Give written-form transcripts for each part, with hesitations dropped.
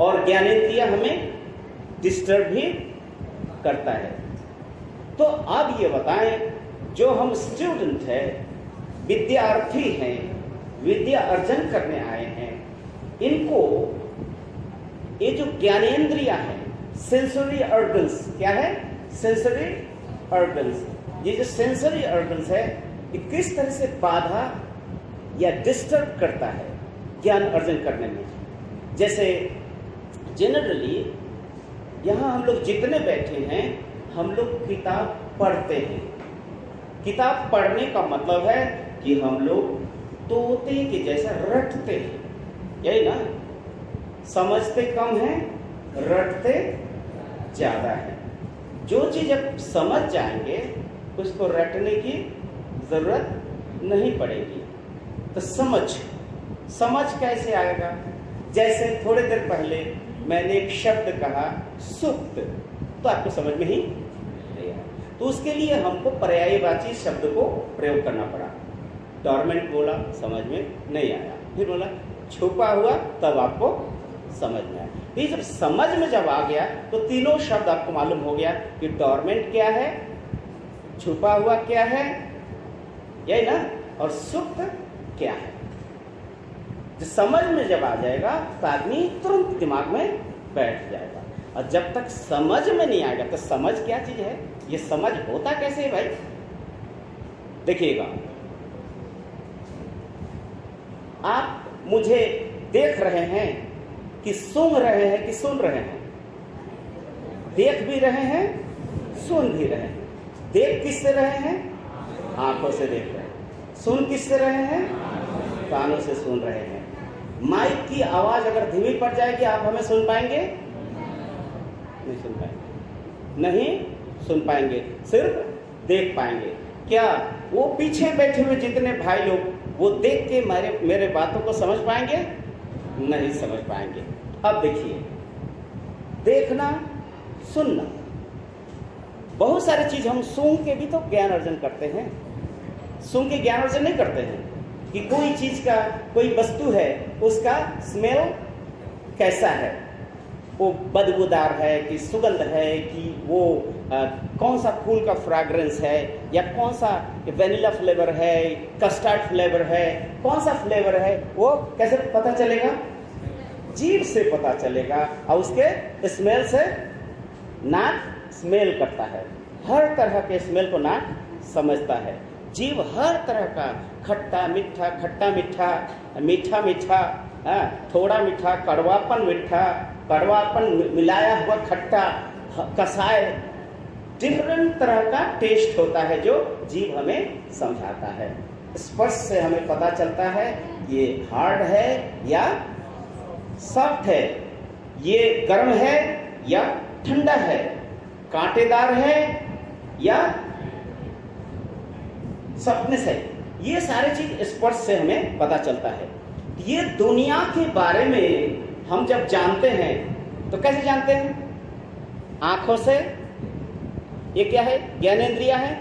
और ज्ञानेंद्रिय हमें डिस्टर्ब भी करता है। तो अब ये बताएं, जो हम स्टूडेंट हैं, विद्यार्थी हैं, विद्या अर्जन करने आए हैं, इनको ये जो ज्ञानेंद्रिय है, सेंसरी ऑर्गन्स, क्या है? Sensory organs. ये जो सेंसरी ऑर्गन्स है, ये किस तरह से बाधा या डिस्टर्ब करता है ज्ञान अर्जन करने में। जैसे जनरली यहाँ हम लोग जितने बैठे हैं, हम लोग किताब पढ़ते हैं। किताब पढ़ने का मतलब है कि हम लोग तोते के जैसा रटते हैं, यही ना? समझते कम है, रटते ज्यादा है। जो चीज आप समझ जाएंगे उसको रटने की जरूरत नहीं पड़ेगी। तो समझ कैसे आएगा? जैसे थोड़ी देर पहले मैंने एक शब्द कहा सुप्त, तो आपको समझ में ही नहीं आया। तो उसके लिए हमको पर्यायवाची शब्द को प्रयोग करना पड़ा। डॉर्मेंट बोला, समझ में नहीं आया। फिर बोला छुपा हुआ, तब आपको समझ में आया। ये जब समझ में जब आ गया तो तीनों शब्द आपको मालूम हो गया कि डॉर्मेंट क्या है, छुपा हुआ क्या है, यही ना, और सुप्त क्या है। जो समझ में जब आ जाएगा तो आदमी तुरंत दिमाग में बैठ जाएगा। और जब तक समझ में नहीं आएगा तो समझ क्या चीज है, ये समझ होता कैसे है भाई? देखिएगा, आप मुझे देख रहे हैं कि सूंघ रहे हैं कि सुन रहे हैं? देख भी रहे हैं, सुन भी रहे हैं। देख किससे रहे हैं? आंखों से देख रहे हैं। सुन किससे रहे हैं? कानों से सुन रहे हैं। माइक की आवाज अगर धीमी पड़ जाएगी, आप हमें सुन पाएंगे? नहीं सुन पाएंगे, नहीं सुन पाएंगे, सिर्फ देख पाएंगे। क्या वो पीछे बैठे हुए जितने भाई लोग, वो देख के मेरे बातों को समझ पाएंगे? नहीं समझ पाएंगे। अब देखिए, देखना, सुनना, बहुत सारी चीज हम सूंघ के भी तो ज्ञान अर्जन करते हैं। सूंघ के ज्ञान अर्जन नहीं करते हैं कि कोई चीज का, कोई वस्तु है, उसका स्मेल कैसा है, वो बदबूदार है कि सुगंध है, कि वो कौन सा फूल का फ्रेग्रेंस है, या कौन सा वेनिला फ्लेवर है, कस्टर्ड फ्लेवर है, कौन सा फ्लेवर है, वो कैसे पता चलेगा? जीभ से पता चलेगा। और उसके स्मेल से नाक स्मेल करता है। हर तरह के स्मेल को नाक समझता है। जीभ हर तरह का, खट्टा मीठा, खट्टा मीठा, मीठा मीठा, थोड़ा मीठा, कड़वापन मीठा, कड़वापन मिलाया हुआ खट्टा, कसाय, डिफरेंट तरह का टेस्ट होता है जो जीभ हमें समझाता है। स्पर्श से हमें पता चलता है ये हार्ड है या सॉफ्ट है, ये गर्म है या ठंडा है, कांटेदार है या सॉफ्टनेस है। ये सारी चीज स्पर्श से हमें पता चलता है। ये दुनिया के बारे में हम जब जानते हैं तो कैसे जानते हैं? आंखों से। ये क्या है? ज्ञानेंद्रिय है।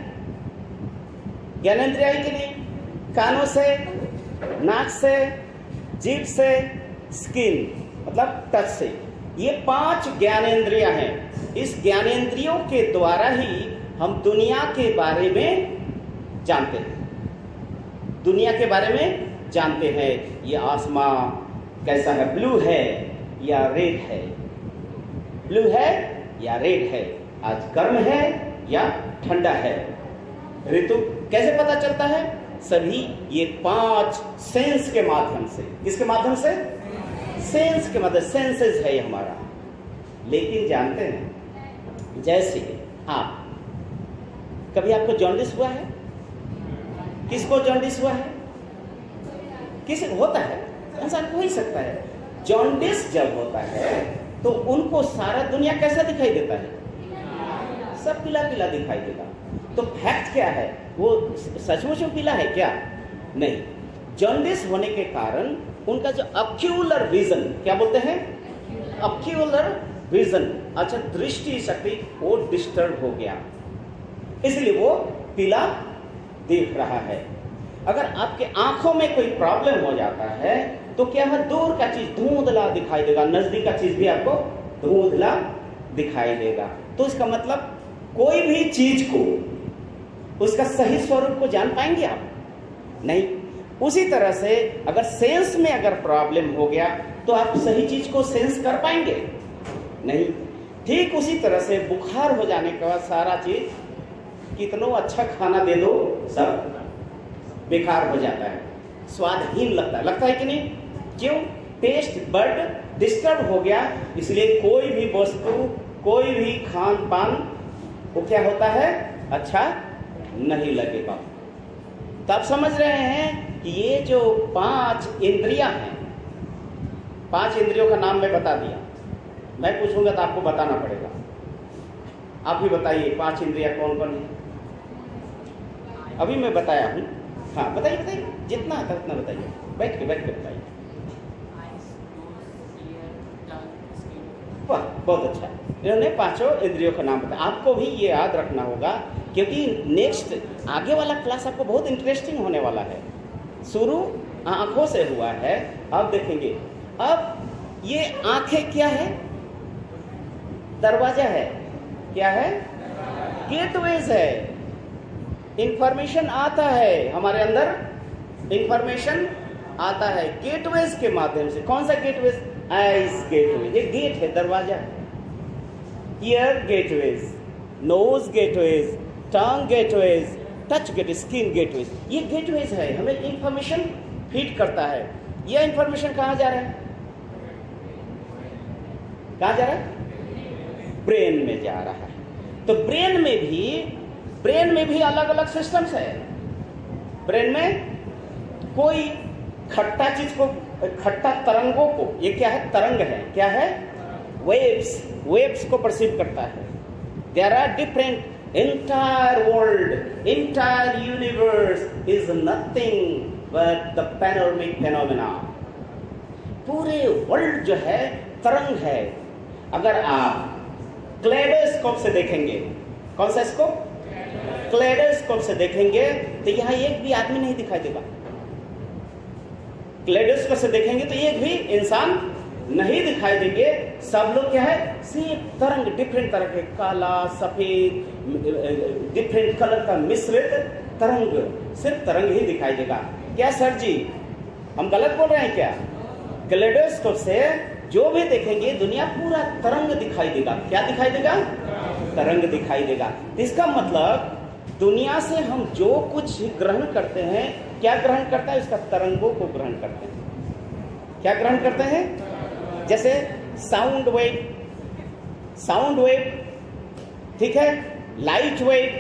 ज्ञानेंद्रिय है कि नहीं? कानों से, नाक से, जीभ से, स्किन मतलब टच से। ये 5 ज्ञानेंद्रिय हैं। इस ज्ञानेंद्रियों के द्वारा ही हम दुनिया के बारे में जानते हैं। दुनिया के बारे में जानते हैं। ये आसमां कैसा है, ब्लू है या रेड है, ब्लू है या रेड है, आज गर्म है या ठंडा है, ऋतु कैसे पता चलता है? सभी ये 5 सेंस के माध्यम से। किसके माध्यम से? सेंस के माध्यम, सेंसेस है ये हमारा। लेकिन जानते हैं, जैसे आप कभी आपको जॉन्डिस हुआ है? किसको जॉन्डिस हुआ है? किसी होता है, इंसान को हो ही सकता है। जॉन्डिस जब होता है तो उनको सारा दुनिया कैसा दिखाई देता है? सब पीला पीला दिखाई देगा। तो फैक्ट क्या है? वो सचमुच में पीला है क्या? नहीं। जॉन्डिस होने के कारण उनका जो ऑक्यूलर विजन, क्या बोलते हैं? ऑक्यूलर विजन, अच्छा दृष्टि शक्ति, वो डिस्टर्ब हो गया, इसलिए वो पीला दिख रहा है। अगर आपके आंखों में कोई प्रॉब्लम हो जाता है तो क्या है, दूर का चीज धुंधला दिखाई देगा, नजदीक का चीज भी आपको धुंधला दिखाई देगा। तो इसका मतलब कोई भी चीज को उसका सही स्वरूप को जान पाएंगे आप? नहीं। उसी तरह से अगर सेंस में अगर प्रॉब्लम हो गया तो आप सही चीज को सेंस कर पाएंगे? नहीं। ठीक उसी तरह से बुखार हो जाने के बाद सारा चीज, कितना अच्छा खाना दे दो सब बेकार हो जाता है, स्वादहीन लगता है कि नहीं? क्यों? टेस्ट बड डिस्टर्ब हो गया। इसलिए कोई भी वस्तु, कोई भी खान पान वो क्या होता है, अच्छा नहीं लगेगा। तो आप समझ रहे हैं कि ये जो 5 इंद्रियां हैं, 5 इंद्रियों का नाम मैं बता दिया, मैं पूछूंगा तो आपको बताना पड़ेगा। आप ही बताइए 5 इंद्रियां कौन कौन है? अभी मैं बताया हूं। हाँ बताइए, जितना आता उतना बताइए, बैठ के बताइए। वाह, बहुत अच्छा, इन्होंने 5 इंद्रियों का नाम बताया। आपको भी ये याद रखना होगा, क्योंकि नेक्स्ट आगे वाला क्लास आपको बहुत इंटरेस्टिंग होने वाला है। शुरू आंखों से हुआ है, अब देखेंगे। अब ये आंखें क्या है? दरवाजा है। क्या है? गेटवेज है। इंफॉर्मेशन आता है हमारे अंदर, इंफॉर्मेशन आता है गेटवेज के माध्यम से। कौन सा गेटवेज? आईज गेटवेज, ये गेट है, दरवाजा है। Ear gateways, nose gateways, tongue gateways, touch gate, skin gateways, ये गेटवेज है, हमें इंफॉर्मेशन फीड करता है। ये इंफॉर्मेशन कहाँ जा रहा है? कहाँ जा रहा है? ब्रेन में जा रहा है। तो ब्रेन में भी अलग अलग सिस्टम्स है। ब्रेन में कोई खट्टा चीज को, खट्टा तरंगों को, ये क्या है? तरंग है। क्या है? वेव्स को परसीव करता है। There are different, entire world, entire universe is nothing but the panoramic phenomena. पूरे वर्ल्ड जो है तरंग है। अगर आप क्लेडोस्कोप से देखेंगे, कौन सा स्कोप? क्लेडोस्कोप से देखेंगे तो यहां एक भी आदमी नहीं दिखाई देगा। क्लेडोस्कोप से देखेंगे तो एक भी इंसान नहीं दिखाई देंगे। सब लोग क्या है? सिर्फ तरंग, डिफरेंट तरह के, काला, सफेद, डिफरेंट कलर का मिश्रित तरंग, सिर्फ तरंग ही दिखाई देगा। क्या सर जी, हम गलत बोल रहे हैं क्या? क्लेडोस्कोप से जो भी देखेंगे दुनिया पूरा तरंग दिखाई देगा। क्या दिखाई देगा? तरंग दिखाई देगा। इसका मतलब दुनिया से हम जो कुछ ग्रहण करते हैं, क्या ग्रहण करता है? उसका तरंगों को ग्रहण करते हैं। क्या ग्रहण करते हैं? जैसे साउंड वेव, ठीक है, लाइट वेव,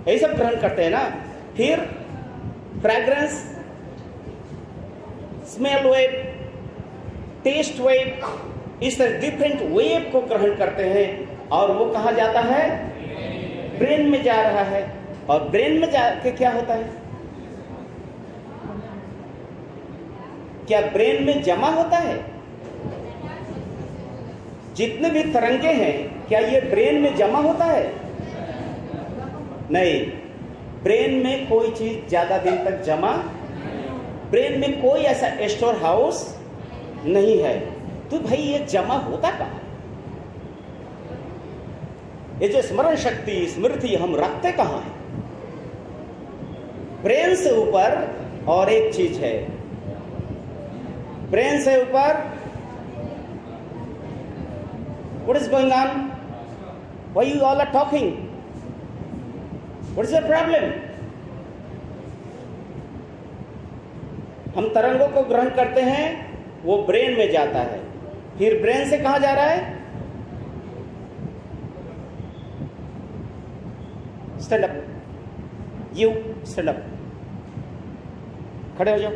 यही सब ग्रहण करते हैं ना। फिर fragrance, smell wave, taste wave, इस तरह डिफरेंट वेव को ग्रहण करते हैं। और वो कहाँ जाता है? ब्रेन में जा रहा है। और ब्रेन में जाके क्या होता है? क्या ब्रेन में जमा होता है? जितने भी तरंगे हैं, क्या ये ब्रेन में जमा होता है? नहीं। ब्रेन में कोई चीज ज्यादा दिन तक जमा, ब्रेन में कोई ऐसा स्टोर हाउस नहीं है। तो भाई ये जमा होता कहाँ? ये जो स्मरण शक्ति, स्मृति हम रखते कहाँ है? ब्रेन से ऊपर और एक चीज है। ब्रेन से ऊपर what is going on? Why you all are talking? What is the problem? हम तरंगों को ग्रहण करते हैं, वो ब्रेन में जाता है। फिर ब्रेन से कहां जा रहा है? Stand up, you stand up, खड़े हो जाओ।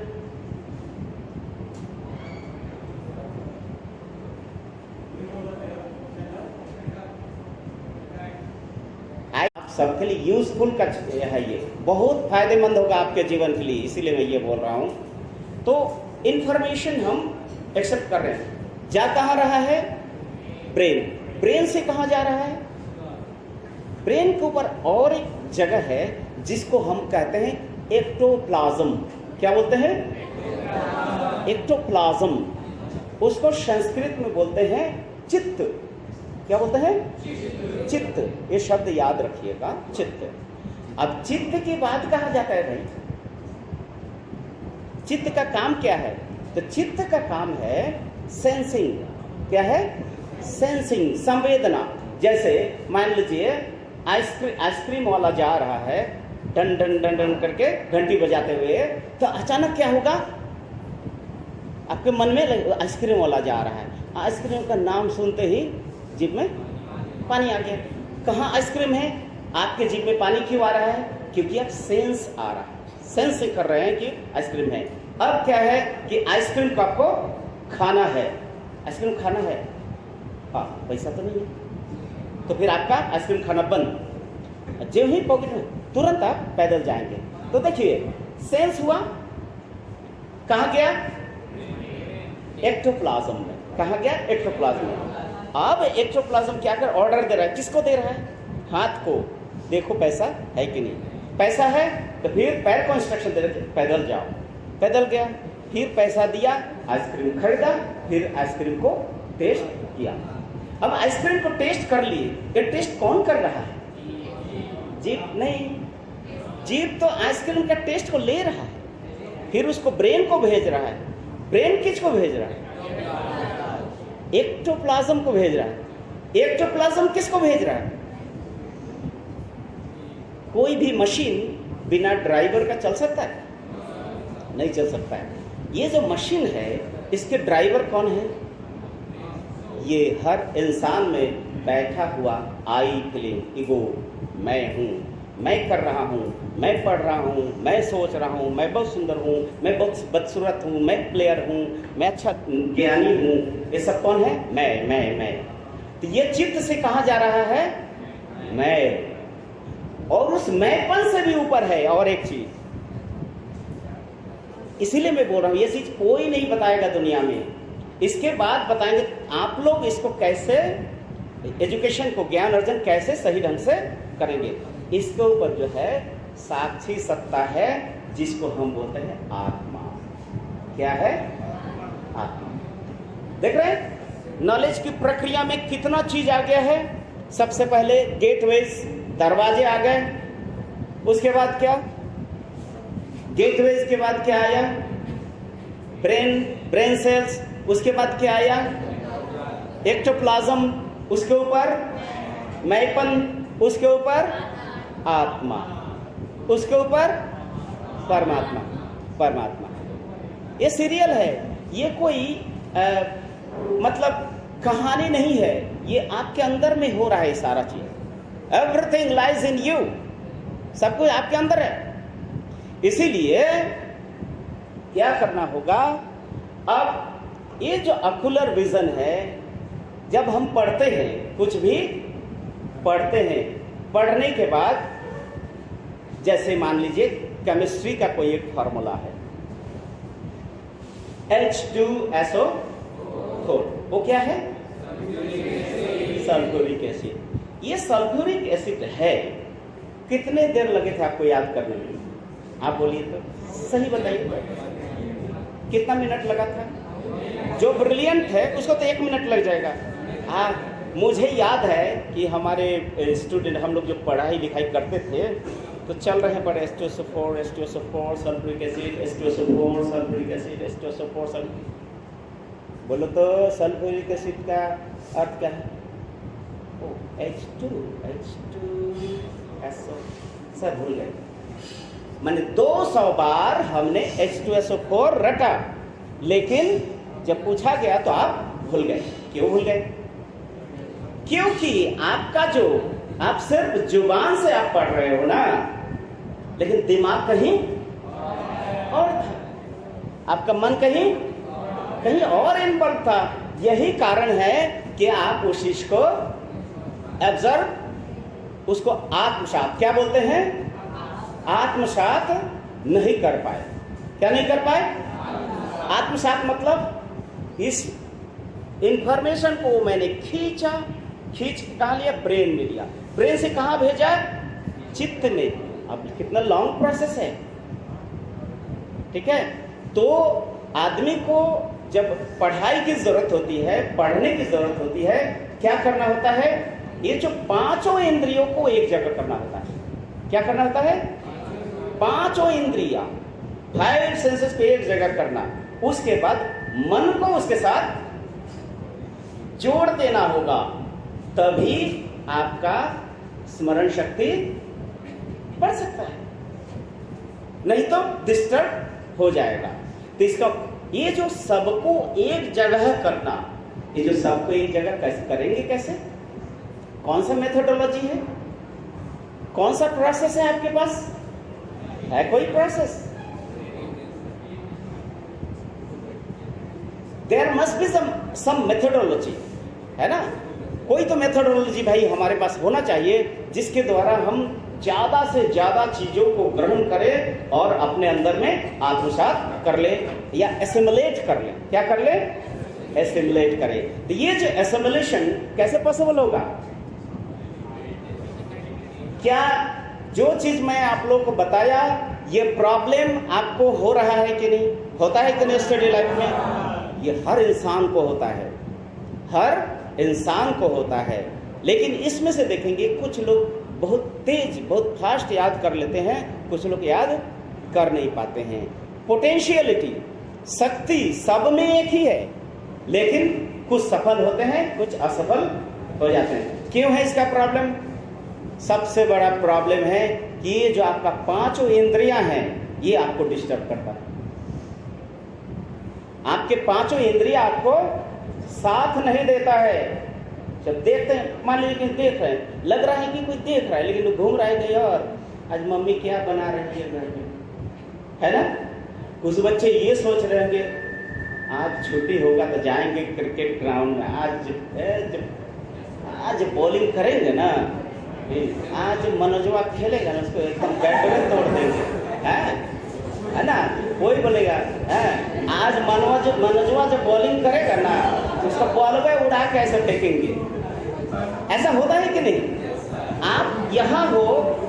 आप सबके लिए यूजफुल का है, ये बहुत फायदेमंद होगा आपके जीवन के लिए, इसीलिए मैं ये बोल रहा हूं। तो इंफॉर्मेशन हम एक्सेप्ट कर रहे हैं, जा कहां रहा है? ब्रेन से कहां जा रहा है? ब्रेन के ऊपर और एक जगह है जिसको हम कहते हैं एक्टोप्लाज्म। क्या बोलते हैं? एक्टोप्लाज्म, उसको संस्कृत में बोलते हैं चित्त। क्या बोलते हैं? चित्त। ये शब्द याद रखिएगा, चित्त। अब चित्त की बात कहा जाता है भाई, चित्त का काम क्या है? तो चित्त का काम है सेंसिंग। क्या है? सेंसिंग, संवेदना। जैसे मान लीजिए आइसक्रीम वाला जा रहा है, डन डन डन डन करके घंटी बजाते हुए, तो अचानक क्या होगा? आपके मन में आइसक्रीम वाला जा रहा है, आइसक्रीम का नाम सुनते ही जीभ में पानी आ गया। कहाँ आइसक्रीम है? आपके जीभ में पानी क्यों आ रहा है? क्योंकि आप सेंस आ रहा है, सेंस कर रहे हैं कि आइसक्रीम है। अब क्या है कि आइसक्रीम को आपको खाना है, आइसक्रीम खाना है, हाँ पैसा तो नहीं है, तो फिर आपका आइसक्रीम खाना बंद। जो ही पॉकेट में, तुरंत आप पैदल जाएंगे। तो देखिए सेंस हुआ, कहाँ गया? एक्टोप्लाज्म में। कहाँ गया? एक्टोप्लाज्म में। अब एक्टोप्लाज्म क्या कर ऑर्डर दे रहा है? किसको दे रहा है? हाथ को, देखो पैसा है कि नहीं। पैसा है तो फिर पैर को इंस्ट्रक्शन दे रहे, पैदल जाओ। पैदल गया, फिर पैसा दिया, आइसक्रीम खरीदा, फिर आइसक्रीम को टेस्ट किया। अब आइसक्रीम को टेस्ट कर लिए, ये टेस्ट कौन कर रहा है? जीभ नहीं, जीभ तो आइसक्रीम का टेस्ट को ले रहा है, फिर उसको ब्रेन को भेज रहा है। ब्रेन किसको भेज रहा है? एक्टोप्लाज्म को भेज रहा है। एक्टोप्लाज्म किसको भेज रहा है? कोई भी मशीन बिना ड्राइवर का चल सकता है? नहीं चल सकता है। ये जो मशीन है, इसके ड्राइवर कौन है? ये हर इंसान में बैठा हुआ आई फीलिंग, ईगो, मैं हूँ, मैं कर रहा हूँ, मैं पढ़ रहा हूँ, मैं सोच रहा हूँ, मैं बहुत सुंदर हूँ, मैं बहुत बदसूरत हूँ, मैं प्लेयर हूँ, मैं अच्छा ज्ञानी हूँ। ये सब कौन है? मैं। तो ये चित्त से कहा जा रहा है मैं, और उस मैंपन से भी ऊपर है और एक चीज। इसीलिए मैं बोल रहा हूं, ये चीज कोई नहीं बताएगा दुनिया में। इसके बाद बताएंगे आप लोग इसको कैसे, एजुकेशन को, ज्ञान अर्जन कैसे सही ढंग से करेंगे। इसके ऊपर जो है साक्षी सत्ता है, जिसको हम बोलते हैं आत्मा। क्या है? आत्मा। देख रहे हैं नॉलेज की प्रक्रिया में कितना चीज आ गया है। सबसे पहले गेटवेज, दरवाजे आ गए। उसके बाद क्या? गेटवेज के बाद क्या आया? Brain cells. उसके बाद क्या आया? एक्टोप्लाज्म। उसके ऊपर मैंपन। उसके ऊपर आत्मा। उसके ऊपर परमात्मा। ये सीरियल है, ये कोई मतलब कहानी नहीं है, ये आपके अंदर में हो रहा है सारा चीज। एवरीथिंग लाइज इन यू, सब कुछ आपके अंदर है। इसीलिए क्या करना होगा? अब ये जो ऑक्यूलर विजन है, जब हम पढ़ते हैं, कुछ भी पढ़ते हैं, पढ़ने के बाद जैसे मान लीजिए केमिस्ट्री का कोई एक फार्मूला है, H2SO4, वो क्या है? Sulphuric acid. ये सल्फ्यूरिक एसिड है। कितने देर लगे थे आपको याद करने में? आप बोलिए तो, सही बताइए, कितना मिनट लगा था? जो ब्रिलियंट है उसको तो 1 मिनट लग जाएगा। हाँ, मुझे याद है कि हमारे स्टूडेंट, हम लोग जो पढ़ाई लिखाई करते थे, तो चल रहे हैं पर H2SO4 sulphuric acid, H2SO4 sulphuric acid, H2SO4 बोलो तो सल्फ्यूरिक एसिड का अर्थ क्या है? H2SO, सब भूल गए। मैंने 200 बार हमने H2SO4 रटा, लेकिन जब पूछा गया तो आप भूल गए। क्यों भूल गए? क्योंकि आपका जो, आप सिर्फ जुबान से आप पढ़ रहे हो ना, लेकिन दिमाग कहीं और था, आपका मन कहीं और इन्वॉल्व था। यही कारण है कि आप उस चीज को ऑब्जर्व, उसको आत्मसात, क्या बोलते हैं? आत्मसात नहीं कर पाए। क्या नहीं कर पाए? आत्मसात मतलब इस इंफॉर्मेशन को मैंने खींच कहाँ लिया? ब्रेन में लिया। ब्रेन से कहाँ भेजा? चित्त में। अब कितना लॉन्ग प्रोसेस है, ठीक है? तो आदमी को जब पढ़ाई की जरूरत होती है, पढ़ने की जरूरत होती है, क्या करना होता है? ये जो पांचों इंद्रियों को एक जगह करना होता है। क्या करना होता है? पांचों इंद्रियां, 5 सेंसेस पे एक जगह करना। उसके बाद मन को उसके साथ जोड़ देना होगा, तभी आपका स्मरण शक्ति बढ़ सकता है, नहीं तो डिस्टर्ब हो जाएगा। तो इसका ये जो सबको एक जगह करना, ये जो सबको एक जगह कैसे करेंगे? कैसे? कौन सा मेथोडोलॉजी है? कौन सा प्रोसेस है आपके पास? है कोई process? There must be some methodology, है ना? कोई तो मेथोडोलॉजी भाई हमारे पास होना चाहिए, जिसके द्वारा हम ज्यादा से ज्यादा चीजों को ग्रहण करें और अपने अंदर में आत्मसात कर ले या एसिमुलेट कर ले। क्या कर ले? एसिमुलेट करें। तो ये जो एसिमुलेशन कैसे पॉसिबल होगा? क्या जो चीज मैं आप लोगों को बताया, ये प्रॉब्लम आपको हो रहा है कि नहीं? होता है कि नहीं स्टडी लाइफ में? ये हर इंसान को होता है, हर इंसान को होता है। लेकिन इसमें से देखेंगे कुछ लोग बहुत तेज, बहुत फास्ट याद कर लेते हैं, कुछ लोग याद कर नहीं पाते हैं। पोटेंशियलिटी, शक्ति सब में एक ही है, लेकिन कुछ सफल होते हैं, कुछ असफल हो जाते हैं। क्यों है इसका प्रॉब्लम? सबसे बड़ा प्रॉब्लम है कि ये जो आपका पांचों इंद्रियां हैं, ये आपको डिस्टर्ब करता है। आपके पांचों इंद्रियां आपको साथ नहीं देता है। जब देखते हैं, मान लीजिए कि देख रहे हैं, लग रहा है कि कोई देख रहा है, लेकिन घूम रहा है कहीं और, आज मम्मी क्या बना रही है घर में, है ना? कुछ बच्चे ये सोच रहे होंगे आज छुट्टी होगा तो जाएंगे क्रिकेट ग्राउंड में, आज बॉलिंग करेंगे ना, आज मनोजवा खेलेगा ना, उसको एकदम बैट में तोड़ देंगे, है ना? कोई बोलेगा आज मनोजवा जब बॉलिंग करेगा ना, तो उसका बॉल पे उड़ा के ऐसे फेंकेंगे। ऐसा होता है कि नहीं? आप यहाँ हो,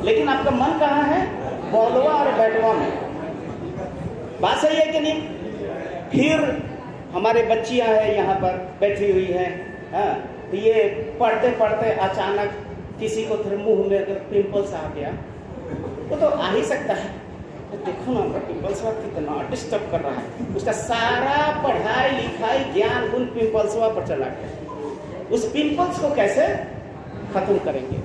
लेकिन आपका मन कहाँ है? बॉलवा और बैटवा में। बात सही है कि नहीं? फिर हमारे बच्चियां हैं यहाँ पर बैठी हुई हैं, तो ये पढ़ते पढ़ते अचानक किसी को फिर मुंह में अगर पिंपल्स आ गया, तो आ ही सकता है। तो देखो ना, पिंपल्स कितना डिस्टर्ब कर रहा है, उसका सारा पढ़ाई लिखाई ज्ञान उन पिंपल्स पर चला गया। उस पिंपल्स को कैसे खत्म करेंगे?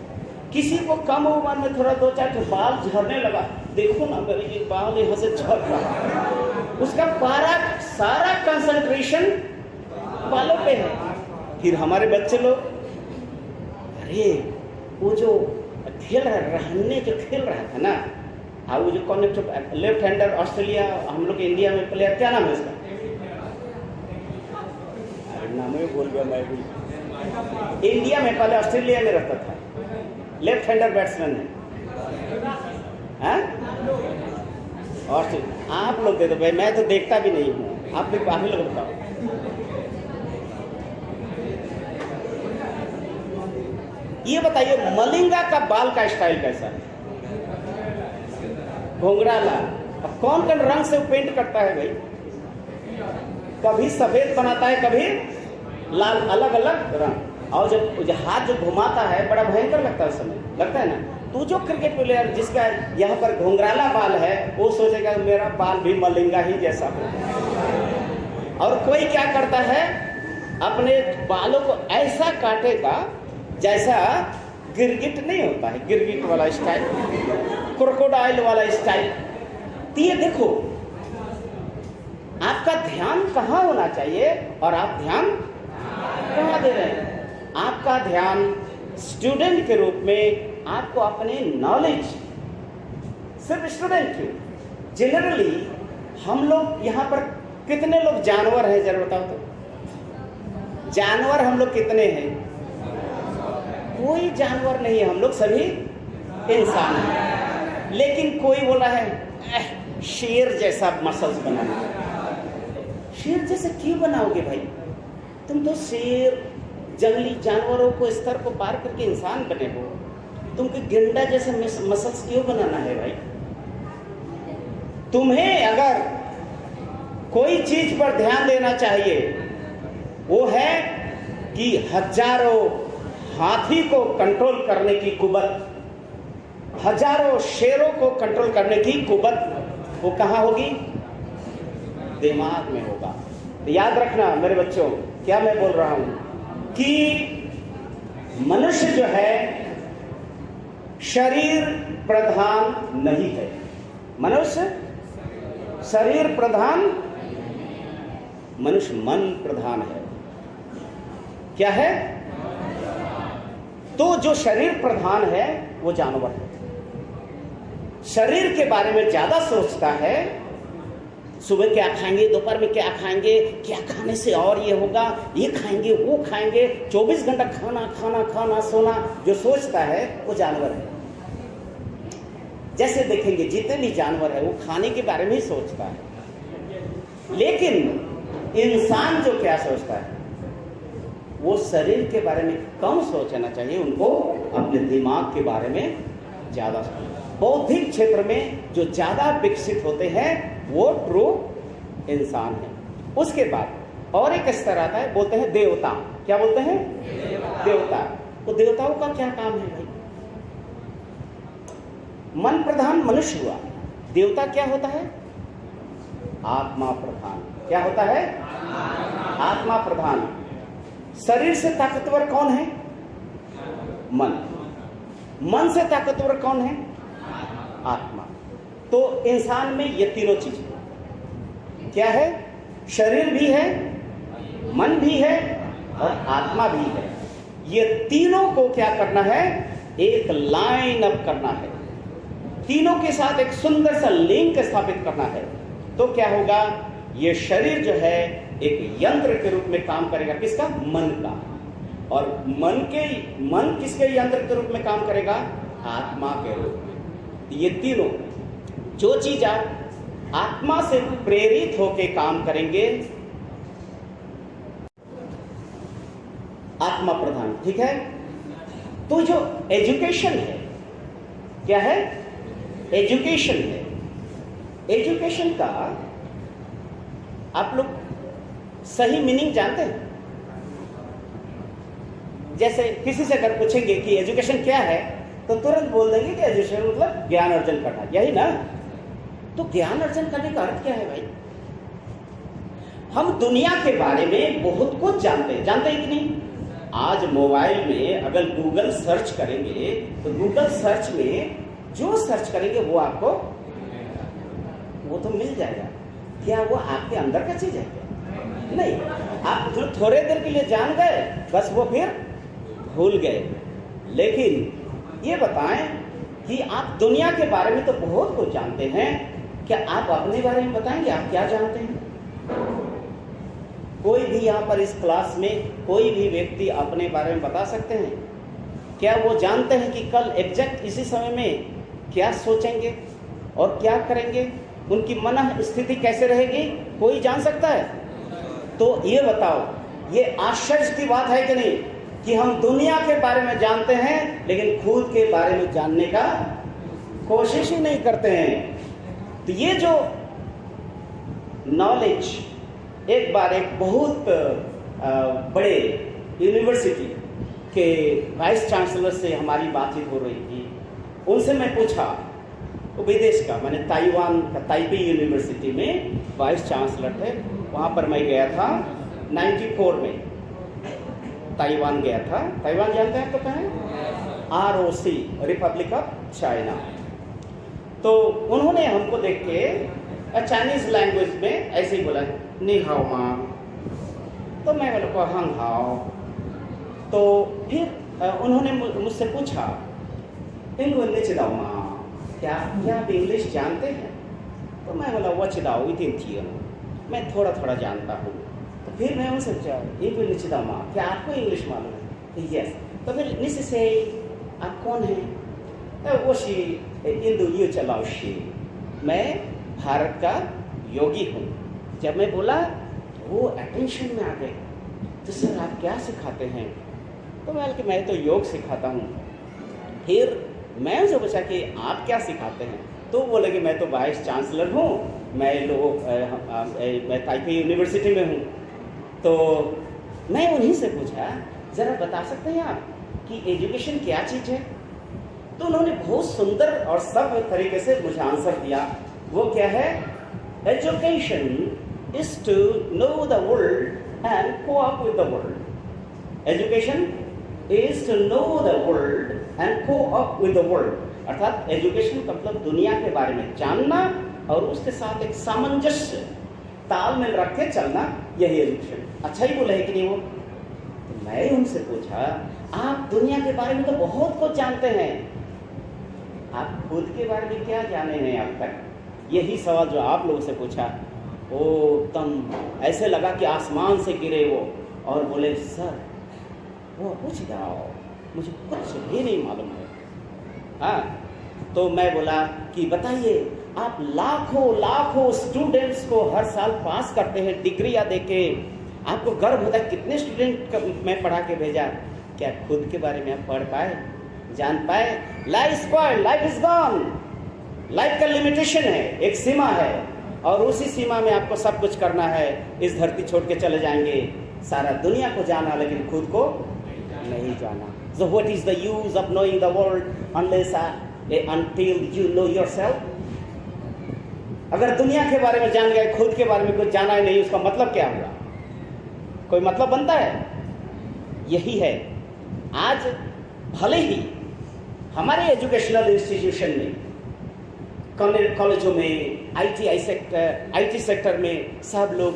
किसी को कम उम्र में थोड़ा 2-4 बाल झड़ने लगा, देखो ना मेरे ये बाल यहाँ से झड़ रहा, उसका सारा कंसंट्रेशन बालों पे है। फिर हमारे बच्चे लोग, अरे वो जो खेल रहा था ना, वो जो कॉन्नेक्ट लेफ्ट हैंडर ऑस्ट्रेलिया, हम लोग इंडिया में प्लेयर, क्या नाम है उसका? नाम ही भूल गया मैं भी। इंडिया में पहले ऑस्ट्रेलिया में रहता था, लेफ्ट हैंडर बैट्समैन है। आप लोग दे दो भाई, मैं तो देखता भी नहीं हूँ, आप भी काफी लोग बताओ। ये बताइए मलिंगा का बाल का स्टाइल कैसा है? घुंघराला। अब कौन कौन रंग से पेंट करता है भाई? कभी सफेद बनाता है, कभी लाल, अलग अलग रंग। और जब हाथ जो घुमाता है बड़ा भयंकर लगता है, उस समय लगता है ना। तो जो क्रिकेट प्लेयर जिसका यहाँ पर घुंघराला बाल है, वो सोचेगा मेरा बाल भी मलिंगा ही जैसा हो। और कोई क्या करता है, अपने बालों को ऐसा काटेगा जैसा गिरगिट नहीं होता है, गिरगिट वाला स्टाइल, क्रोकोडाइल वाला स्टाइल। तो ये देखो आपका ध्यान कहाँ होना चाहिए और आप ध्यान कहाँ दे रहे हैं? आपका ध्यान स्टूडेंट के रूप में आपको अपने नॉलेज, सिर्फ स्टूडेंट क्यों, जनरली हम लोग यहाँ पर कितने लोग जानवर हैं जरा बताओ तो? जानवर हम लोग कितने हैं? कोई जानवर नहीं है, हम लोग सभी इंसान हैं। लेकिन कोई बोला है शेर जैसा मसल्स बनाना। शेर जैसे क्यों बनाओगे भाई? तुम तो शेर, जंगली जानवरों को स्तर को पार करके इंसान बने हो, तुमको गेंडा जैसे मसल्स क्यों बनाना है भाई? तुम्हें अगर कोई चीज पर ध्यान देना चाहिए, वो है कि हजारों हाथी को कंट्रोल करने की कुवत, हजारों शेरों को कंट्रोल करने की कुवत वो कहां होगी? दिमाग में होगा। तो याद रखना मेरे बच्चों, क्या मैं बोल रहा हूं कि मनुष्य जो है शरीर प्रधान नहीं है। मनुष्य शरीर प्रधान, मनुष्य मन प्रधान है। क्या है? तो जो शरीर प्रधान है वो जानवर है, शरीर के बारे में ज्यादा सोचता है। सुबह क्या खाएंगे, दोपहर में क्या खाएंगे, क्या खाने से और ये होगा, ये खाएंगे वो खाएंगे, 24 घंटा खाना खाना खाना सोना, जो सोचता है वो जानवर है। जैसे देखेंगे जितने भी जानवर है वो खाने के बारे में ही सोचता है, लेकिन इंसान जो क्या सोचता है वो शरीर के बारे में कम सोचना चाहिए, उनको अपने दिमाग के बारे में ज्यादा सोचना। बौद्धिक क्षेत्र में जो ज्यादा विकसित होते हैं वो ट्रू इंसान है। उसके बाद और एक स्तर आता है, बोलते हैं देवता। क्या बोलते हैं? देवता। तो देवताओं का क्या काम है भाई? मन प्रधान मनुष्य हुआ, देवता क्या होता है? आत्मा प्रधान। क्या होता है? आत्मा प्रधान। शरीर से ताकतवर कौन है? मन। मन से ताकतवर कौन है? आत्मा। तो इंसान में ये तीनों चीजें क्या है? शरीर भी है, मन भी है और आत्मा भी है। ये तीनों को क्या करना है? एक लाइन अप करना है, तीनों के साथ एक सुंदर सा लिंक स्थापित करना है। तो क्या होगा? ये शरीर जो है एक यंत्र के रूप में काम करेगा। किसका? मन का। और मन किसके यंत्र के रूप में काम करेगा? आत्मा के रूप में। ये तीनों जो चीज आप आत्मा से प्रेरित होके काम करेंगे, आत्मा प्रधान। ठीक है? तो जो एजुकेशन है, क्या है? एजुकेशन है। एजुकेशन का आप लोग सही मीनिंग जानते हैं? जैसे किसी से अगर पूछेंगे कि एजुकेशन क्या है, तो तुरंत बोल देंगे कि एजुकेशन मतलब ज्ञान अर्जन करना, यही ना? तो ज्ञान अर्जन करने का अर्थ क्या है भाई? हम दुनिया के बारे में बहुत कुछ जानते हैं। जानते हैं कि नहीं? आज मोबाइल में अगर गूगल सर्च करेंगे तो गूगल सर्च में जो सर्च करेंगे वो आपको वो तो मिल जाएगा। क्या वो आपके अंदर का चीज है? नहीं। आप जो थोड़े देर के लिए जान गए बस वो फिर भूल गए। लेकिन ये बताएं कि आप दुनिया के बारे में तो बहुत कुछ जानते हैं, क्या आप अपने बारे में बताएंगे आप क्या जानते हैं? कोई भी यहाँ पर इस क्लास में कोई भी व्यक्ति अपने बारे में बता सकते हैं? क्या वो जानते हैं कि कल एग्जैक्ट इसी समय में क्या सोचेंगे और क्या करेंगे? उनकी मन स्थिति कैसे रहेगी? कोई जान सकता है? तो ये बताओ, ये आश्चर्य की बात है कि नहीं कि हम दुनिया के बारे में जानते हैं लेकिन खुद के बारे में जानने का कोशिश ही नहीं करते हैं। तो ये जो नॉलेज, एक बार एक बहुत बड़े यूनिवर्सिटी के वाइस चांसलर से हमारी बातचीत हो रही थी। उनसे मैं पूछा, वो विदेश का, मैंने ताइवान का ताइपी यूनिवर्सिटी में वाइस चांसलर थे, वहाँ पर मैं गया था 94 में ताइवान गया था। ताइवान जानते हैं तो कहें? ROC, Republic of China. तो उन्होंने हमको देख के चाइनीज लैंग्वेज में ऐसे ही बोला, नी हाओ माँ। तो मैं बोला हंग हाओ। तो फिर उन्होंने मुझसे पूछा, इंग्लिश चिदाओ माँ, क्या आप इंग्लिश जानते हैं? तो मैं बोला वो चिदाओ इतनी थी, मैं थोड़ा थोड़ा जानता हूँ। तो फिर मैं उनसे पूछा, इंग्लिश चिदाओ माँ, क्या आपको इंग्लिश मालूम है? तो यस। तो फिर निश्चित से आप कौन हैं? वो शी इंदु यू चलाओ शी, मैं भारत का योगी हूँ। जब मैं बोला वो अटेंशन में आ गए, तो सर आप क्या सिखाते हैं? तो मैं तो योग सिखाता हूँ। फिर मैं उनसे पूछा कि आप क्या सिखाते हैं? तो बोले कि मैं तो वाइस चांसलर हूँ मैं ताइपे यूनिवर्सिटी में हूँ, तो मैं उन्हीं से पूछा, ज़रा बता सकते हैं आप कि एजुकेशन क्या चीज़ है? तो उन्होंने बहुत सुंदर और सभ्य तरीके से मुझे आंसर दिया। वो क्या है? Education is to know the world and cope with the world. Education is to know the world and cope with the world. अर्थात एजुकेशन का मतलब दुनिया के बारे में जानना और उसके साथ एक सामंजस्य तालमेल रख के चलना, यही एजुकेशन। अच्छा ही बोले है कि नहीं वो? तो मैं उनसे पूछा, आप दुनिया के बारे में तो बहुत कुछ जानते हैं, आप खुद के बारे में क्या जाने हैं अब तक? यही सवाल जो आप लोगों से पूछा, ओ तुम ऐसे लगा कि आसमान से गिरे वो, और बोले सर वो पूछ जाओ, मुझे कुछ भी नहीं मालूम है। हाँ, तो मैं बोला कि बताइए, आप लाखों लाखों स्टूडेंट्स को हर साल पास करते हैं डिग्रियां देके, आपको गर्व होता है कितने स्टूडेंट मैं पढ़ा के भेजा, क्या खुद के बारे में आप पढ़ पाए, जान पाए? Life is gone. लाइफ का लिमिटेशन है, एक सीमा है, और उसी सीमा में आपको सब कुछ करना है। इस धरती छोड़ के चले जाएंगे, सारा दुनिया को जाना लेकिन खुद को नहीं जाना। So what is the use of knowing the world until you know yourself? अगर दुनिया के बारे में जान गए, खुद के बारे में कुछ जाना ही नहीं, उसका मतलब क्या हुआ? कोई मतलब बनता है? यही है आज भले ही हमारे एजुकेशनल इंस्टीट्यूशन में, कॉलेजों में, आईटी सेक्टर में सब लोग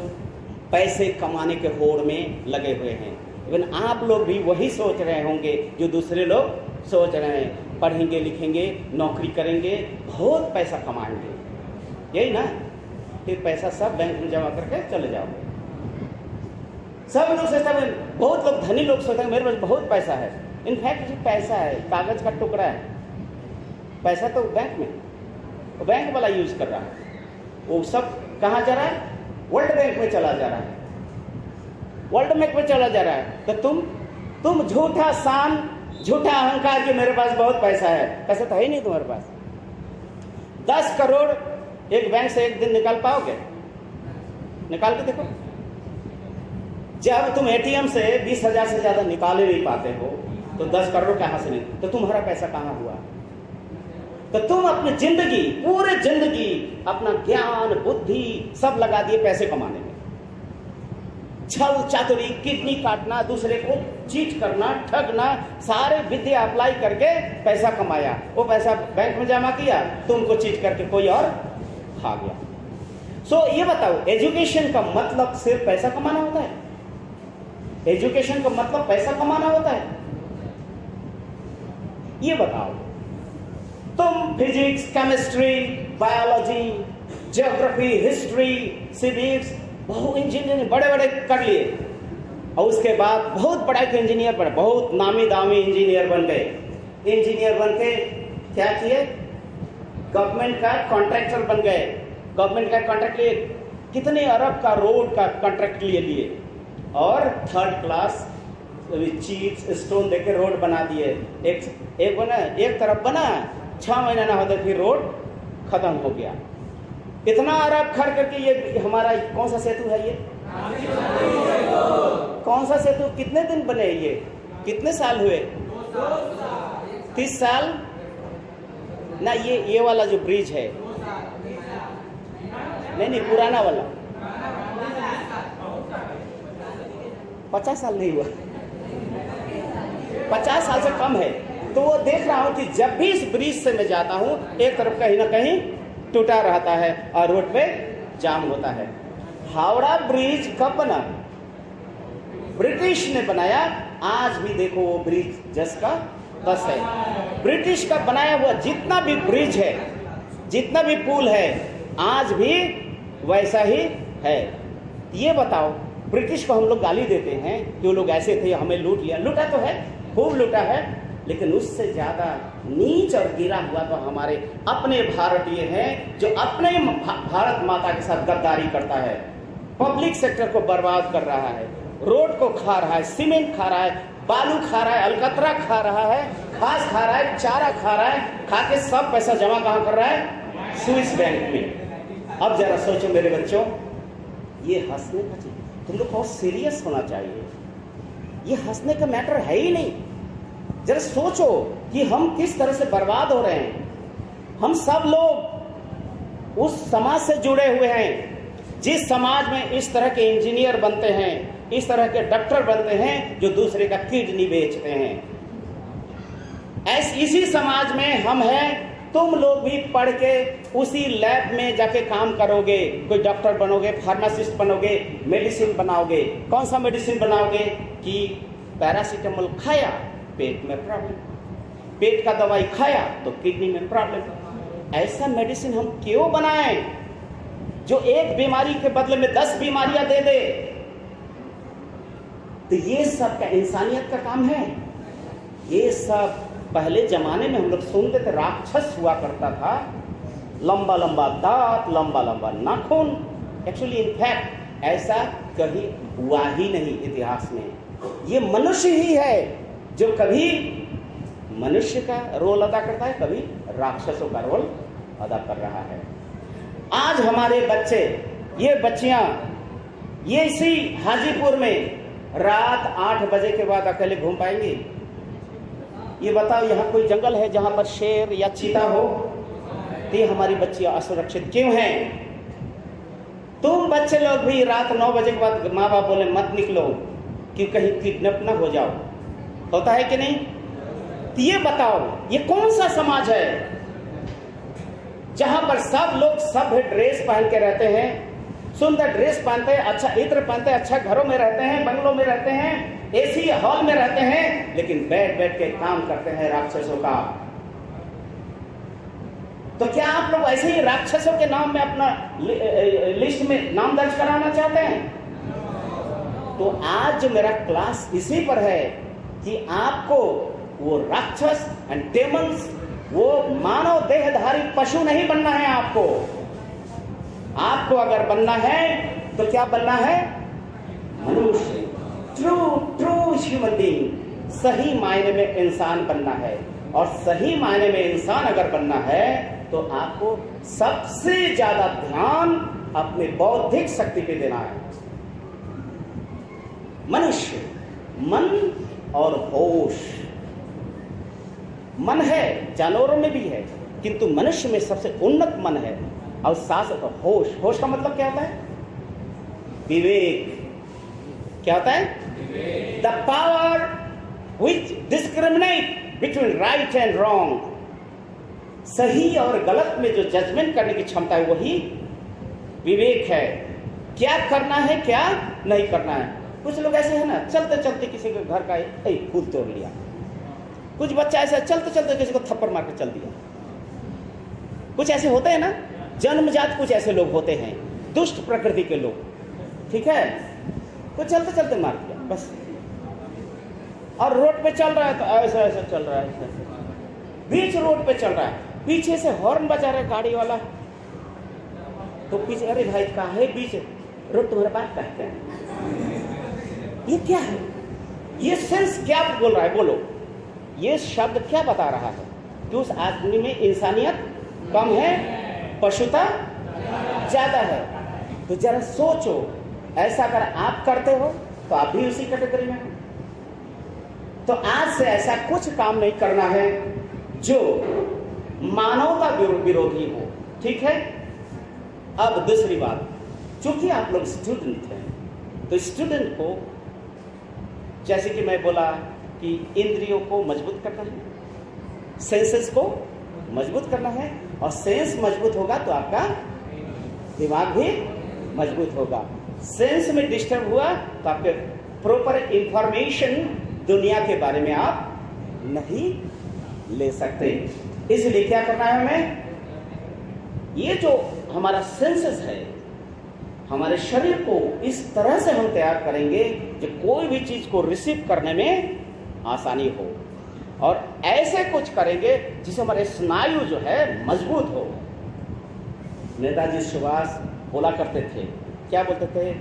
पैसे कमाने के होड़ में लगे हुए हैं। इवन आप लोग भी वही सोच रहे होंगे जो दूसरे लोग सोच रहे हैं, पढ़ेंगे लिखेंगे नौकरी करेंगे बहुत पैसा कमाएंगे, यही ना? फिर पैसा सब बैंक में जमा करके चले जाओगे। सब लोग सोचते हैं, बहुत लोग धनी लोग सोचते हैं मेरे पास बहुत पैसा है। इनफैक्ट जो पैसा है कागज का टुकड़ा है, पैसा तो बैंक में, वो बैंक वाला यूज कर रहा है, वो सब कहाँ जा रहा है? वर्ल्ड बैंक में चला जा रहा है, वर्ल्ड बैंक में चला जा रहा है। तो तुम झूठा शान, झूठा अहंकार कि मेरे पास बहुत पैसा है, पैसा तो है ही नहीं तुम्हारे पास। 10 करोड़ एक बैंक से एक दिन निकाल पाओगे? निकाल के देखो। जब तुम एटीएम से 20,000 से ज्यादा निकाल ही नहीं पाते हो तो 10 करोड़ कहां से नहीं? तो तुम्हारा पैसा कहां हुआ? तो तुम अपनी जिंदगी, पूरे जिंदगी अपना ज्ञान बुद्धि सब लगा दिए पैसे कमाने में, छल चातुरी, किडनी काटना, दूसरे को चीट करना, ठगना, सारे विद्या अप्लाई करके पैसा कमाया। वो पैसा बैंक में जमा किया, तुमको चीट करके कोई और खा गया। सो ये बताओ, एजुकेशन का मतलब सिर्फ पैसा कमाना होता है? एजुकेशन का मतलब पैसा कमाना होता है? ये बताओ। तुम physics, chemistry, biology, geography, history, civics, बहुत इंजीनियरिंग बड़े बड़े कर लिए, और उसके बाद बहुत बड़ा एक इंजीनियर बने, बहुत नामी दामी इंजीनियर बन गए। इंजीनियर बन के क्या किए? गवर्नमेंट का कॉन्ट्रैक्टर बन गए। गवर्नमेंट का कॉन्ट्रैक्ट लिए, कितने अरब का रोड का कॉन्ट्रैक्ट लिए, और 3rd क्लास चीज स्टोन देके रोड बना दिए। एक बना, एक तरफ बना, 6 महीना ना होता फिर रोड खत्म हो गया। इतना अरब खर्च करके ये हमारा कौन सा सेतु है? ये कौन सा सेतु? कितने दिन बने? ये कितने साल हुए? 30 साल ना। ये वाला जो ब्रिज है, नहीं पुराना वाला 50 साल नहीं हुआ, 50 साल से कम है। तो वो देख रहा हूं कि जब भी इस ब्रिज से मैं जाता हूं, एक तरफ कहीं ना कहीं टूटा रहता है और रोड पे जाम होता है। हावड़ा ब्रिज कब बना? ब्रिटिश ने बनाया। आज भी देखो वो ब्रिज जस का तस है। ब्रिटिश का बनाया हुआ जितना भी ब्रिज है, जितना भी पुल है, आज भी वैसा ही है। ये बताओ, ब्रिटिश को हम लोग गाली देते हैं कि वो लोग ऐसे थे, हमें लूट लिया। लूटा तो है, खूब लूटा है, लेकिन उससे ज्यादा नीच और गिरा हुआ तो हमारे अपने भारतीय हैं, जो अपने भारत माता के साथ गद्दारी करता है, पब्लिक सेक्टर को बर्बाद कर रहा है, रोड को खा रहा है, सीमेंट खा रहा है, बालू खा रहा है, अलकतरा खा रहा है, घास खा रहा है, चारा खा रहा है, खा के सब पैसा जमा कहाँ कर रहा है? स्विस बैंक में। अब जरा सोचो मेरे बच्चों, ये हंसने का चीज, तुम लोग बहुत सीरियस होना चाहिए। ये हंसने का मैटर है ही नहीं। जरा सोचो कि हम किस तरह से बर्बाद हो रहे हैं। हम सब लोग उस समाज से जुड़े हुए हैं जिस समाज में इस तरह के इंजीनियर बनते हैं, इस तरह के डॉक्टर बनते हैं जो दूसरे का किडनी बेचते हैं। इसी समाज में हम हैं। तुम लोग भी पढ़ के उसी लैब में जाके काम करोगे, कोई डॉक्टर बनोगे, फार्मासिस्ट बनोगे, मेडिसिन बनाओगे। कौन सा मेडिसिन बनाओगे कि पैरासीटामोल खाया पेट में प्रॉब्लम, पेट का दवाई खाया तो किडनी में प्रॉब्लम। ऐसा मेडिसिन हम क्यों बनाएं जो एक बीमारी के बदले में 10 बीमारियां दे दे? तो ये सब का इंसानियत का काम है। ये सब पहले जमाने में हम लोग सुनते थे, राक्षस हुआ करता था, लंबा लंबा दांत, लंबा लंबा नाखून। एक्चुअली इनफैक्ट ऐसा कभी हुआ ही नहीं इतिहास में। ये मनुष्य ही है जो कभी मनुष्य का रोल अदा करता है, कभी राक्षसों का रोल अदा कर रहा है। आज हमारे बच्चे, ये बच्चियां, ये इसी हाजीपुर में रात 8 बजे के बाद अकेले घूम पाएंगी? ये बताओ, यहाँ कोई जंगल है जहां पर शेर या चीता हो? तो ये हमारी बच्चियां असुरक्षित क्यों हैं? तुम बच्चे लोग भी रात 9 बजे के बाद माँ बाप बोले मत निकलो कि कहीं किडनैप ना हो जाओ, होता है कि नहीं? तो ये बताओ, ये कौन सा समाज है जहां पर सब लोग सभ्य ड्रेस पहन के रहते हैं, सुंदर ड्रेस पहनते हैं, अच्छा इत्र पहनते हैं, अच्छा घरों में रहते हैं, बंगलों में रहते हैं, एसी हॉल में रहते हैं, लेकिन बैठ बैठ के काम करते हैं राक्षसों का? तो क्या आप लोग ऐसे ही राक्षसों के नाम में अपना लिस्ट में नाम दर्ज कराना चाहते हैं? तो आज जो मेरा क्लास इसी पर है कि आपको वो राक्षस एंड डेमन्स, वो मानव देहधारी पशु नहीं बनना है। आपको अगर बनना है तो क्या बनना है? मनुष्य, ट्रू ह्यूमन बीइंग, सही मायने में इंसान बनना है। और सही मायने में इंसान अगर बनना है तो आपको सबसे ज्यादा ध्यान अपने बौद्धिक शक्ति पे देना है। मनुष्य, मन और होश। मन है, जानवरों में भी है, किंतु मनुष्य में सबसे उन्नत मन है। और साथ होश, होश का मतलब क्या होता है? विवेक। क्या होता है? The power which discriminate between right and wrong. सही और गलत में जो जजमेंट करने की क्षमता है वही विवेक है। क्या करना है, क्या नहीं करना है। कुछ लोग ऐसे है ना, चलते चलते किसी के घर का फूल तोड़ लिया। कुछ बच्चा ऐसा चलते चलते किसी को थप्पड़ मार के चल दिया। कुछ ऐसे होते हैं ना, जन्मजात कुछ ऐसे लोग होते हैं, दुष्ट प्रकृति के लोग, ठीक है? कुछ चलते चलते मार दिया बस। और रोड पे चल रहा है तो ऐसा ऐसा चल रहा है, ऐसा बीच रोड पे चल रहा है, पीछे से हॉर्न बजा रहा है गाड़ी वाला, तो पीछे, अरे भाई काहे बीच रोड तुम्हारे पास कहते हैं? ये क्या है? ये सेंस क्या बोल रहा है? बोलो, ये शब्द क्या बता रहा है? कि उस आदमी में इंसानियत कम है, पशुता ज्यादा है। तो जरा सोचो, ऐसा अगर आप करते हो तो आप भी उसी कैटेगरी में हो। तो आज से ऐसा कुछ काम नहीं करना है जो मानवता विरोधी हो, ठीक है? अब दूसरी बात, चूंकि आप लोग स्टूडेंट हैं तो स्टूडेंट को, जैसे कि मैं बोला कि इंद्रियों को मजबूत करना है, सेंसेस को मजबूत करना है, और सेंस मजबूत होगा तो आपका दिमाग भी मजबूत होगा। सेंस में डिस्टर्ब हुआ तो आपके प्रॉपर इंफॉर्मेशन दुनिया के बारे में आप नहीं ले सकते। इसलिए क्या करना है हमें? ये जो हमारा सेंसेस है, हमारे शरीर को इस तरह से हम तैयार करेंगे कि कोई भी चीज को रिसीव करने में आसानी हो, और ऐसे कुछ करेंगे जिससे हमारे स्नायु जो है मजबूत हो। नेताजी सुभाष बोला करते थे, क्या बोलते थे?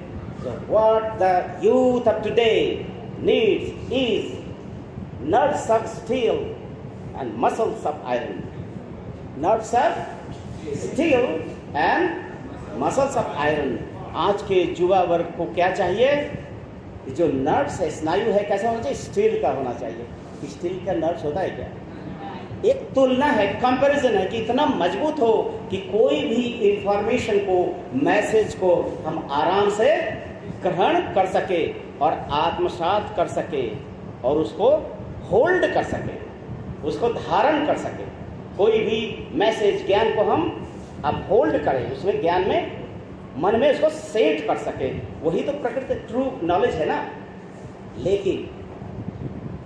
What the youth of today needs is nerves of steel and muscles of iron. Nerves of steel and muscles of iron. आज के युवा वर्ग को क्या चाहिए? जो नर्व्स है, स्नायु है, कैसा होना चाहिए? स्टील का होना चाहिए। स्टील का नर्व्स होता है क्या? एक तुलना है, कंपैरिजन है कि इतना मजबूत हो कि कोई भी इंफॉर्मेशन को, मैसेज को हम आराम से ग्रहण कर सके और आत्मसात कर सके और उसको होल्ड कर सके, उसको धारण कर सके। कोई भी मैसेज, ज्ञान को हम अब होल्ड करें, उसमें ज्ञान में, मन में उसको सेट कर सके। वही तो प्रकृति ट्रू नॉलेज है ना। लेकिन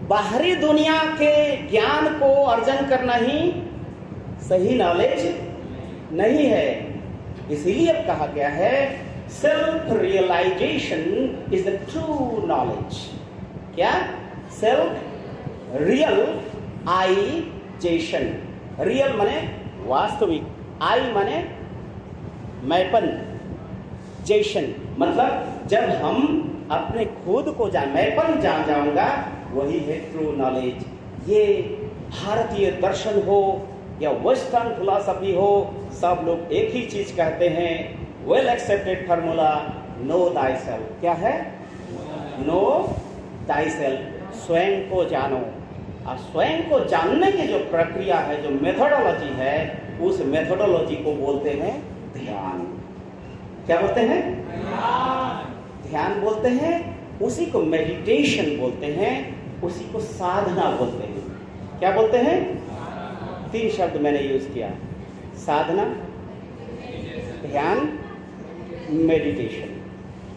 बाहरी दुनिया के ज्ञान को अर्जन करना ही सही नॉलेज नहीं है। इसीलिए अब कहा गया है self realisation is the true knowledge. क्या? Self realisation. रियल माने वास्तविक, आई माने मैपन, जेशन मतलब जब हम अपने खुद को मैपन जान जाऊंगा, वही है ट्रू नॉलेज। ये भारतीय दर्शन हो या वेस्टर्न फिलॉसफी हो, सब लोग एक ही चीज कहते हैं, well accepted formula, no thy self. क्या है? नो दाई सेल्फ, स्वयं को जानो। और स्वयं को जानने की जो प्रक्रिया है, जो मेथोडोलॉजी है, उस मेथोडोलॉजी को बोलते हैं ध्यान। क्या बोलते हैं? ध्यान बोलते हैं। उसी को मेडिटेशन बोलते हैं, उसी को साधना बोलते हैं। क्या बोलते हैं? 3 शब्द मैंने यूज किया, साधना, ध्यान, मेडिटेशन।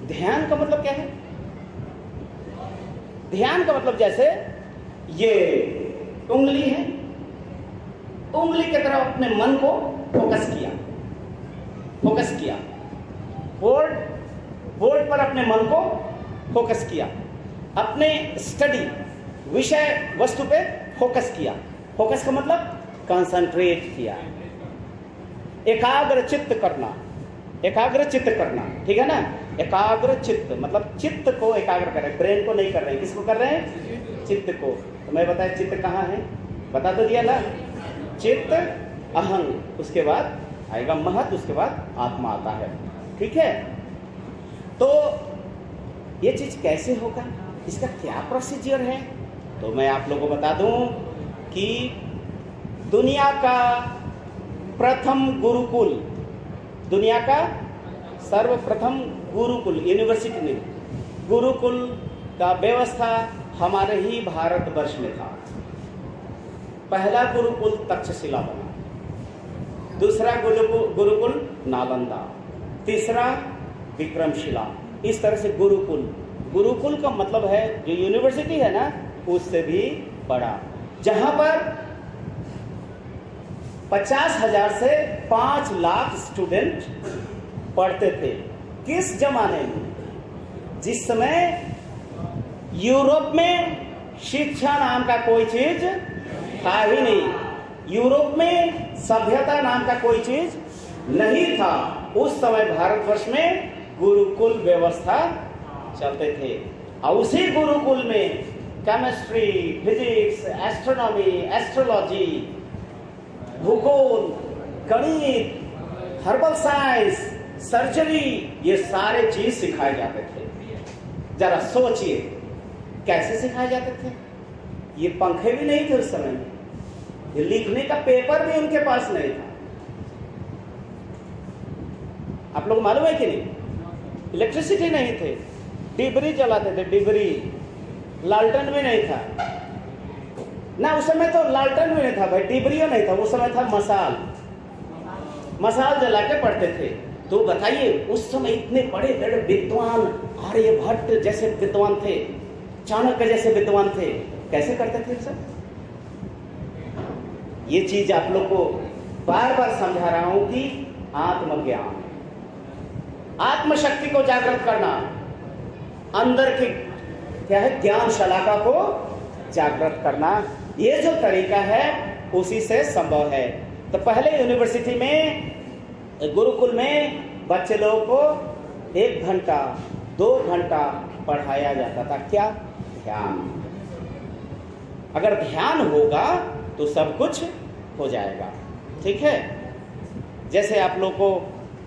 ध्यान का मतलब क्या है? ध्यान का मतलब जैसे ये उंगली है, उंगली की तरफ अपने मन को फोकस किया, बोर्ड पर अपने मन को फोकस किया, अपने स्टडी, विषय वस्तु पे फोकस किया। फोकस का मतलब कंसंट्रेट किया, एकाग्र चित्त करना, एकाग्र चित्त करना, ठीक है ना। एकाग्र चित्त मतलब चित्त को एकाग्र कर रहे हैं, ब्रेन को नहीं कर रहे हैं। किसको कर रहे हैं? चित्त को। तो मैं बताया चित्त कहाँ है? बता तो दिया ना। चित्त, अहंग, उसके बाद आएगा महत, उसके बाद आत्मा आता है, ठीक है। तो ये चीज कैसे होगा, इसका क्या प्रोसीजर है? तो मैं आप लोगों को बता दूं कि दुनिया का प्रथम गुरुकुल, दुनिया का सर्वप्रथम गुरुकुल, यूनिवर्सिटी नहीं, गुरुकुल का व्यवस्था हमारे ही भारतवर्ष में था। पहला गुरुकुल तक्षशिला बना, दूसरा गुरुकुल नालंदा, तीसरा विक्रमशिला। इस तरह से गुरुकुल का मतलब है जो यूनिवर्सिटी है ना, उससे भी बड़ा, जहां पर 50,000 से 5 लाख स्टूडेंट पढ़ते थे। किस जमाने में? जिस समय यूरोप में शिक्षा नाम का कोई चीज था ही नहीं, यूरोप में सभ्यता नाम का कोई चीज नहीं था। उस समय भारतवर्ष में गुरुकुल व्यवस्था चलते थे, और उसी गुरुकुल में केमिस्ट्री, फिजिक्स, एस्ट्रोनॉमी, एस्ट्रोलॉजी, भूगोल, गणित, हर्बल साइंस, सर्जरी, ये सारे चीज सिखाए जाते थे। जरा सोचिए कैसे सिखाए जाते थे। ये पंखे भी नहीं थे उस समय में, ये लिखने का पेपर भी उनके पास नहीं था। आप लोग मालूम है कि नहीं? इलेक्ट्रिसिटी नहीं थे, डिबरी जलाते थे, डिबरी, लालटेन भी नहीं था ना। उस समय तो लालटेन भी नहीं था भाई, डिबरियो नहीं था, उस समय था मसाल जला के पढ़ते थे। तो बताइए उस समय इतने बड़े बड़े विद्वान, आर्यभट्ट जैसे विद्वान थे, चाणक्य जैसे विद्वान थे, कैसे करते थे सब? ये चीज आप लोग को बार बार समझा रहा हूं कि आत्मज्ञान, आत्मशक्ति को जागृत करना, अंदर की क्या है, ज्ञान शलाका को जागृत करना, ये जो तरीका है उसी से संभव है। तो पहले यूनिवर्सिटी में, गुरुकुल में बच्चे लोगों को 1 घंटा 2 घंटा पढ़ाया जाता था। क्या? ध्यान। अगर ध्यान होगा तो सब कुछ हो जाएगा, ठीक है। जैसे आप लोग को